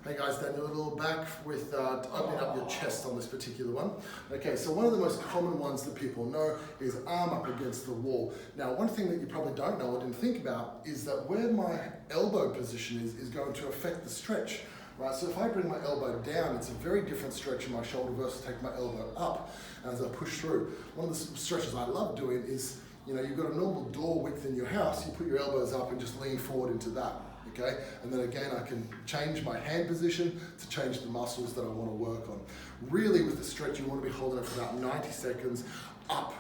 Hey guys, Daniel Lyttle back with opening up your chest on this particular one. Okay, so one of the most common ones that people know is arm up against the wall. Now, one thing that you probably don't know or didn't think about is that where my elbow position is going to affect the stretch. Right, so if I bring my elbow down, it's a very different stretch in my shoulder versus take my elbow up as I push through. One of the stretches I love doing is, you've got a normal door width in your house, you put your elbows up and just lean forward into that. Okay, and then again I can change my hand position to change the muscles that I want to work on. Really with the stretch you want to be holding it for about 90 seconds up,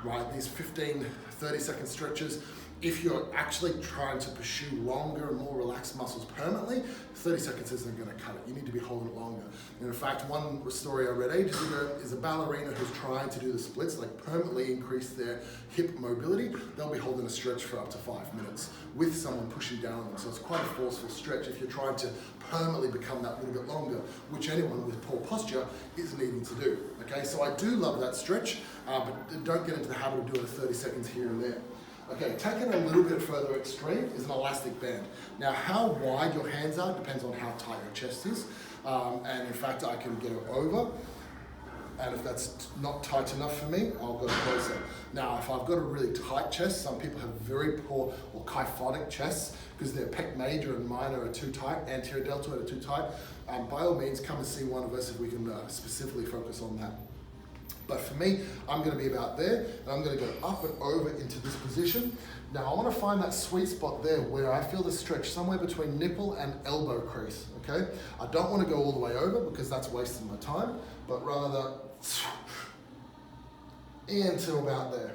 right? These 15-30 second stretches. If you're actually trying to pursue longer and more relaxed muscles permanently, 30 seconds isn't going to cut it. You need to be holding it longer. And in fact, one story I read ages ago is a ballerina who's trying to do the splits, like permanently increase their hip mobility. They'll be holding a stretch for up to 5 minutes with someone pushing down on them. So it's quite a forceful stretch if you're trying to permanently become that little bit longer, which anyone with poor posture is needing to do. Okay, so I do love that stretch, but don't get into the habit of doing 30 seconds here and there. Okay, taking a little bit further extreme is an elastic band. Now, how wide your hands are depends on how tight your chest is. And in fact, I can get it over. And if that's not tight enough for me, I'll go closer. Now, if I've got a really tight chest, some people have very poor or kyphotic chests because their pec major and minor are too tight, anterior deltoid are too tight. By all means, come and see one of us if we can specifically focus on that. But for me, I'm going to be about there, and I'm going to go up and over into this position. Now, I want to find that sweet spot there where I feel the stretch somewhere between nipple and elbow crease, okay? I don't want to go all the way over because that's wasting my time, but rather into about there.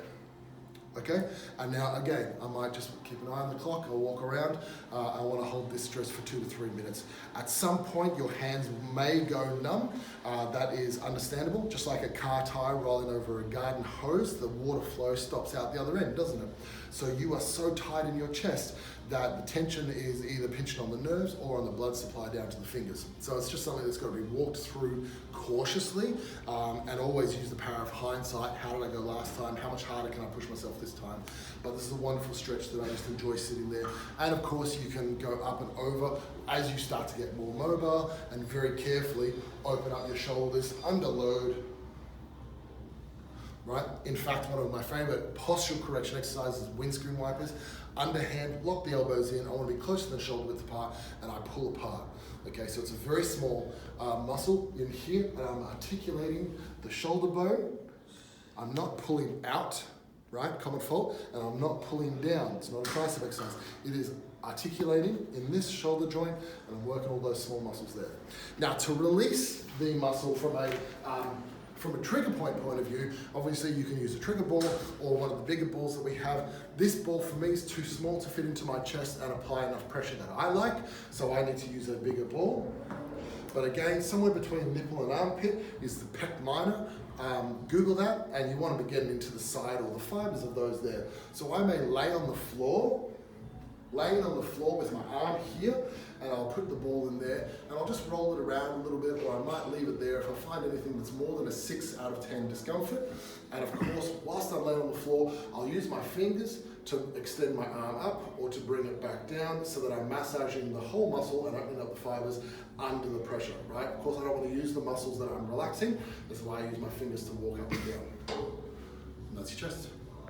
Okay, and now again, I might just keep an eye on the clock, I'll walk around. I want to hold this stretch for 2 to 3 minutes. At some point, your hands may go numb. That is understandable. Just like a car tire rolling over a garden hose, the water flow stops out the other end, doesn't it? So you are so tight in your chest that the tension is either pinching on the nerves or on the blood supply down to the fingers. So it's just something that's got to be walked through cautiously, and always use the power of hindsight. How did I go last time? How much harder can I push myself this time? But this is a wonderful stretch that I just enjoy sitting there. And of course you can go up and over as you start to get more mobile, and very carefully open up your shoulders under load. Right? In fact, one of my favorite postural correction exercises is windscreen wipers. Underhand, lock the elbows in. I want to be close to the shoulder width apart, and I pull apart. Okay, so it's a very small muscle in here, and I'm articulating the shoulder bone. I'm not pulling out, right? Common fault, and I'm not pulling down. It's not a tricep exercise. It is articulating in this shoulder joint, and I'm working all those small muscles there. Now, to release the muscle from a trigger point of view, obviously you can use a trigger ball or one of the bigger balls that we have. This ball for me is too small to fit into my chest and apply enough pressure that I like, so I need to use a bigger ball. But again, somewhere between nipple and armpit is the pec minor. Google that, and you want to be getting into the side or the fibers of those there. So I may lay on the floor, laying on the floor with my arm here, and I'll put the ball in there, and I'll just roll it around a little bit, or I might leave it there if I find anything that's more than a 6 out of 10 discomfort. And of course, whilst I'm laying on the floor, I'll use my fingers to extend my arm up or to bring it back down so that I'm massaging the whole muscle and opening up the fibers under the pressure, right? Of course, I don't want to use the muscles that I'm relaxing. That's why I use my fingers to walk up and down. And that's your chest.